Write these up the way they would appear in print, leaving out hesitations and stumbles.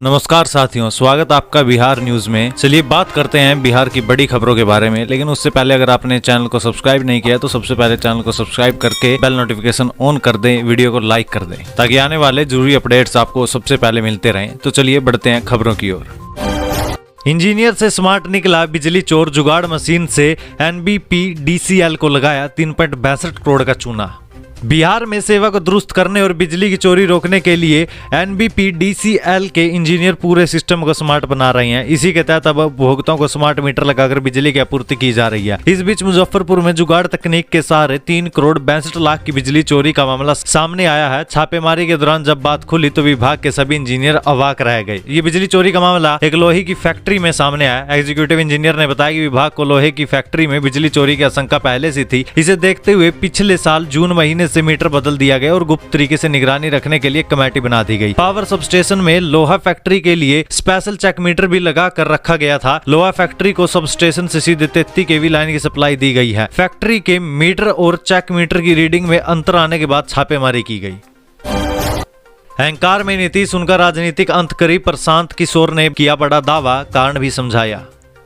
नमस्कार साथियों, स्वागत आपका बिहार न्यूज में। चलिए बात करते हैं बिहार की बड़ी खबरों के बारे में, लेकिन उससे पहले अगर आपने चैनल को सब्सक्राइब नहीं किया तो सबसे पहले चैनल को सब्सक्राइब करके बेल नोटिफिकेशन ऑन कर दें, वीडियो को लाइक कर दें ताकि आने वाले जरूरी अपडेट्स आपको सबसे पहले मिलते रहें। तो चलिए बढ़ते हैं खबरों की ओर। इंजीनियर से स्मार्ट निकला बिजली चोर, जुगाड़ मशीन से NBPDCL को लगाया 3.62 करोड़ का चूना। बिहार में सेवा को दुरुस्त करने और बिजली की चोरी रोकने के लिए NBPDCL के इंजीनियर पूरे सिस्टम को स्मार्ट बना रहे हैं। इसी के तहत अब उपभोक्ताओं को स्मार्ट मीटर लगाकर बिजली की आपूर्ति की जा रही है। इस बीच मुजफ्फरपुर में जुगाड़ तकनीक के सहारे 3 करोड़ 62 लाख की बिजली चोरी का मामला सामने आया है। छापेमारी के दौरान जब बात खुली तो विभाग के सभी इंजीनियर अवाक रह गए। ये बिजली चोरी का मामला एक लोहे की फैक्ट्री में सामने आया। एग्जीक्यूटिव इंजीनियर ने बताया कि विभाग को लोहे की फैक्ट्री में बिजली चोरी की आशंका पहले से थी। इसे देखते हुए पिछले साल जून महीने से मीटर बदल दिया गया और गुप्त तरीके से निगरानी रखने के लिए कमेटी बना दी गई। पावर सबस्टेशन में लोहा फैक्ट्री के लिए स्पेशल चेक मीटर भी लगा कर रखा गया था। लोहा फैक्ट्री को सबस्टेशन से सीधे 33 kV लाइन की सप्लाई दी गई है। फैक्ट्री के मीटर और चेक मीटर की रीडिंग में अंतर आने के बाद छापेमारी की गई। अहंकार में नीतीश, उनका राजनीतिक अंत करीब, प्रशांत किशोर ने किया बड़ा दावा, कारण भी समझाया।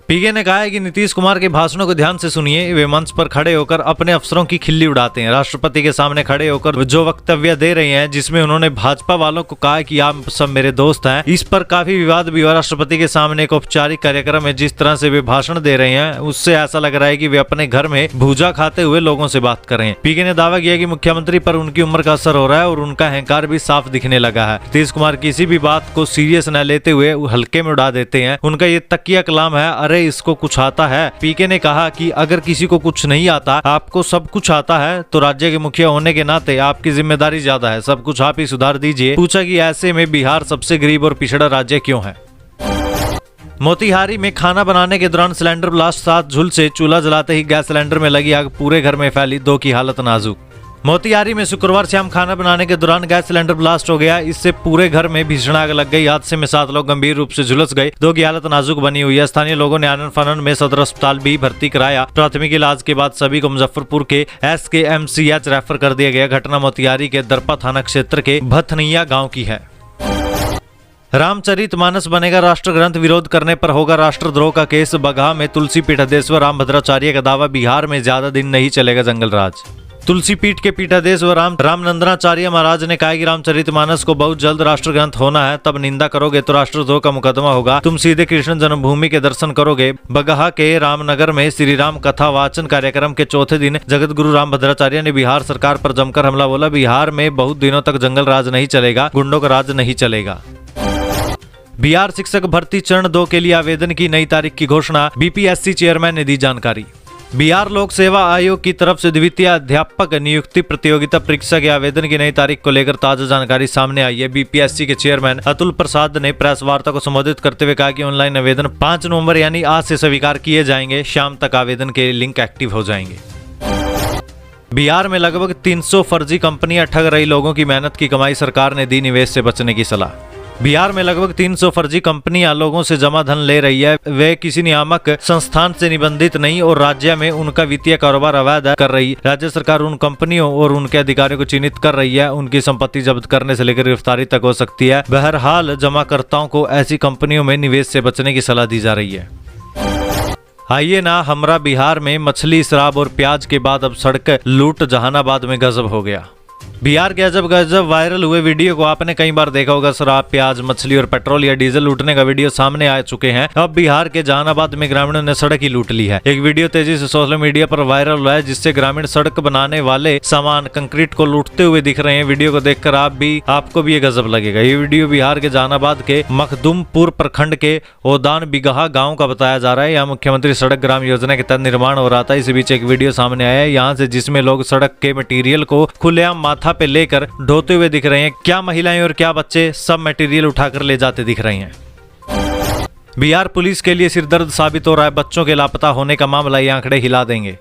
पीके ने कहा है कि नीतीश कुमार के भाषणों को ध्यान से सुनिए। वे मंच पर खड़े होकर अपने अफसरों की खिल्ली उड़ाते हैं। राष्ट्रपति के सामने खड़े होकर जो वक्तव्य दे रहे हैं, जिसमें उन्होंने भाजपा वालों को कहा कि आप सब मेरे दोस्त हैं, इस पर काफी विवाद भी हुआ। राष्ट्रपति के सामने एक औपचारिक कार्यक्रम है, जिस तरह से वे भाषण दे रहे हैं उससे ऐसा लग रहा है कि वे अपने घर में भूजा खाते हुए लोगों से बात कर रहे हैं। पीके ने दावा किया कि मुख्यमंत्री पर उनकी उम्र का असर हो रहा है और उनका अहंकार भी साफ दिखने लगा है। नीतीश कुमार किसी भी बात को सीरियस न लेते हुए हल्के में उड़ा देते हैं। उनका ये तकिया कलाम है, अरे इसको कुछ आता है। पीके ने कहा कि अगर किसी को कुछ नहीं आता, आपको सब कुछ आता है, तो राज्य के मुखिया होने के नाते आपकी जिम्मेदारी ज्यादा है। सब कुछ आप ही सुधार दीजिए। पूछा कि ऐसे में बिहार सबसे गरीब और पिछड़ा राज्य क्यों है। मोतिहारी में खाना बनाने के दौरान सिलेंडर ब्लास्ट, 7 झुलसे, चूल्हा जलाते ही गैस सिलेंडर में लगी आग, पूरे घर में फैली, 2 की हालत नाजुक। मोतिहारी में शुक्रवार शाम खाना बनाने के दौरान गैस सिलेंडर ब्लास्ट हो गया। इससे पूरे घर में भीषण आग लग गई। हादसे में 7 लोग गंभीर रूप से झुलस गए, 2 की हालत नाजुक बनी हुई है। स्थानीय लोगों ने आनन फानन में सदर अस्पताल भी भर्ती कराया। प्राथमिक इलाज के बाद सभी को मुजफ्फरपुर के SKMCH रेफर कर दिया गया। घटना मोतिहारी के दरपा थाना क्षेत्र के भथनिया गाँव की है। रामचरितमानस बनेगा राष्ट्र ग्रंथ, विरोध करने पर होगा राष्ट्रद्रोह का केस। बगहा में तुलसी पीठाधीश्वर रामभद्राचार्य का दावा, बिहार में ज्यादा दिन नहीं चलेगा जंगल राज। तुलसी पीठ के पीठाधीश्वर रामनंदनाचार्य महाराज ने कहा कि रामचरितमानस को बहुत जल्द राष्ट्र ग्रंथ होना है, तब निंदा करोगे तो राष्ट्रद्रोह का मुकदमा होगा। तुम सीधे कृष्ण जन्मभूमि के दर्शन करोगे। बगहा के रामनगर में श्री राम कथा वाचन कार्यक्रम के चौथे दिन जगत गुरु रामभद्राचार्य ने बिहार सरकार पर जमकर हमला बोला। बिहार में बहुत दिनों तक जंगल राज नहीं चलेगा, गुंडों का राज नहीं चलेगा। बिहार शिक्षक भर्ती चरण 2 के लिए आवेदन की नई तारीख की घोषणा, BPSC चेयरमैन ने दी जानकारी। बिहार लोक सेवा आयोग की तरफ से द्वितीय अध्यापक नियुक्ति प्रतियोगिता परीक्षा के आवेदन की नई तारीख को लेकर ताजा जानकारी सामने आई है। BPSC के चेयरमैन अतुल प्रसाद ने प्रेस वार्ता को संबोधित करते हुए कहा कि ऑनलाइन आवेदन 5 नवंबर यानी आज से स्वीकार किए जाएंगे। शाम तक आवेदन के लिंक एक्टिव हो जाएंगे। बिहार में लगभग 300 फर्जी कंपनियां ठग रही लोगों की मेहनत की कमाई, सरकार ने दी निवेश से बचने की सलाह। बिहार में लगभग 300 फर्जी कंपनियां लोगों से जमा धन ले रही है। वे किसी नियामक संस्थान से निबंधित नहीं और राज्य में उनका वित्तीय कारोबार अवैध कर रही है। राज्य सरकार उन कंपनियों और उनके अधिकारियों को चिन्हित कर रही है। उनकी संपत्ति जब्त करने से लेकर गिरफ्तारी तक हो सकती है। बहरहाल जमाकर्ताओं को ऐसी कंपनियों में निवेश से बचने की सलाह दी जा रही है। आइए ना, हमरा बिहार में मछली, शराब और प्याज के बाद अब सड़क लूट, जहानाबाद में गजब हो गया। बिहार के अजब गजब वायरल हुए वीडियो को आपने कई बार देखा होगा। शराब, प्याज, मछली और पेट्रोल या डीजल लूटने का वीडियो सामने आ चुके हैं। अब बिहार के जहानाबाद में ग्रामीणों ने सड़क ही लूट ली है। एक वीडियो तेजी से सोशल मीडिया पर वायरल हुआ है, जिससे ग्रामीण सड़क बनाने वाले सामान कंक्रीट को लूटते हुए दिख रहे हैं। वीडियो को देखकर आपको भी ये गजब लगेगा। ये वीडियो बिहार के जहानाबाद के मखदुमपुर प्रखंड के ओदान बिगहा गाँव का बताया जा रहा है। यहाँ मुख्यमंत्री सड़क ग्राम योजना के तहत निर्माण हो रहा था। इसी बीच एक वीडियो सामने आया है यहाँ से, जिसमें लोग सड़क के मटेरियल को खुलेआम माथा पे लेकर ढोते हुए दिख रहे हैं। क्या महिलाएं और क्या बच्चे, सब मटेरियल उठाकर ले जाते दिख रहे हैं। बिहार पुलिस के लिए सिरदर्द साबित हो रहा है बच्चों के लापता होने का मामला। ये आंकड़े हिला देंगे।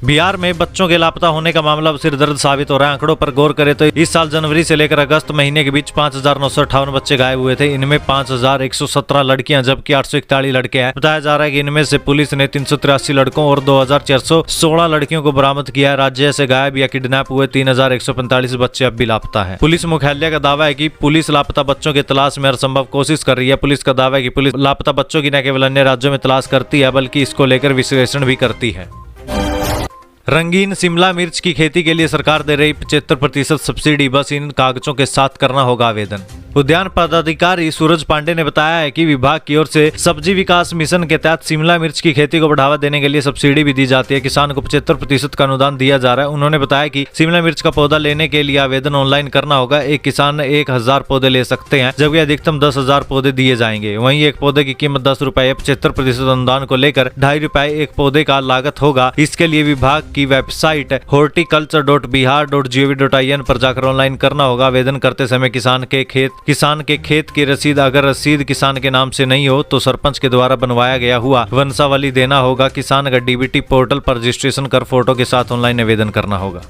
बिहार में बच्चों के लापता होने का मामला अब सिरदर्द साबित हो रहा है। आंकड़ों पर गौर करें तो इस साल जनवरी से लेकर अगस्त महीने के बीच 5,958 बच्चे गायब हुए थे। इनमें 5,117 लड़कियां जबकि 841 लड़के हैं। बताया जा रहा है कि इनमें से पुलिस ने 383 लड़कों और 2,416 लड़कियों को बरामद किया है। राज्य से गायब या किडनैप हुए 3,145 बच्चे अब भी लापता है। पुलिस मुख्यालय का दावा है कि पुलिस लापता बच्चों की तलाश में हर संभव कोशिश कर रही है। पुलिस का दावा है कि पुलिस लापता बच्चों की न केवल अन्य राज्यों में तलाश करती है बल्कि इसको लेकर विश्लेषण भी करती है। रंगीन शिमला मिर्च की खेती के लिए सरकार दे रही 75% सब्सिडी, बस इन कागजों के साथ करना होगा आवेदन। उद्यान पदाधिकारी सूरज पांडे ने बताया है कि विभाग की ओर से सब्जी विकास मिशन के तहत शिमला मिर्च की खेती को बढ़ावा देने के लिए सब्सिडी भी दी जाती है। किसान को 75% का अनुदान दिया जा रहा है। उन्होंने बताया कि शिमला मिर्च का पौधा लेने के लिए आवेदन ऑनलाइन करना होगा। एक किसान 1,000 पौधे ले सकते हैं जबकि अधिकतम 10,000 पौधे दिए जाएंगे। वहीं एक पौधे की कीमत 10 रुपए। 75% अनुदान को लेकर 2.5 रुपए एक पौधे का लागत होगा। इसके लिए विभाग की वेबसाइट horticulture.bihar.gov.in पर जाकर ऑनलाइन करना होगा। आवेदन करते समय किसान के खेत की रसीद, अगर रसीद किसान के नाम से नहीं हो तो सरपंच के द्वारा बनवाया गया हुआ वंशावली देना होगा। किसान का डीबीटी पोर्टल पर रजिस्ट्रेशन कर फोटो के साथ ऑनलाइन आवेदन करना होगा।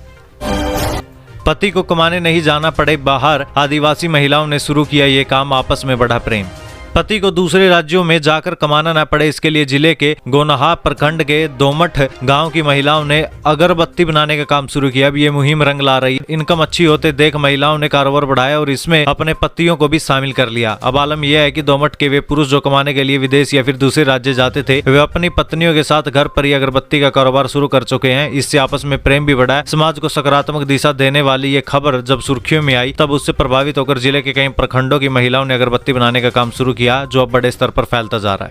पति को कमाने नहीं जाना पड़े बाहर, आदिवासी महिलाओं ने शुरू किया ये काम, आपस में बढ़ा प्रेम। पति को दूसरे राज्यों में जाकर कमाना न पड़े, इसके लिए जिले के गोनाहा प्रखंड के दोमठ गांव की महिलाओं ने अगरबत्ती बनाने का काम शुरू किया। अब ये मुहिम रंग ला रही। इनकम अच्छी होते देख महिलाओं ने कारोबार बढ़ाया और इसमें अपने पतियों को भी शामिल कर लिया। अब आलम यह है कि दोमठ के वे पुरुष जो कमाने के लिए विदेश या फिर दूसरे राज्य जाते थे, वे अपनी पत्नियों के साथ घर पर ही अगरबत्ती का कारोबार शुरू कर चुके हैं। इससे आपस में प्रेम भी बढ़ा है। समाज को सकारात्मक दिशा देने वाली ये खबर जब सुर्खियों में आई तब उससे प्रभावित होकर जिले के कई प्रखंडों की महिलाओं ने अगरबत्ती बनाने का काम शुरू किया, जो अब बड़े स्तर पर फैलता जा रहा है।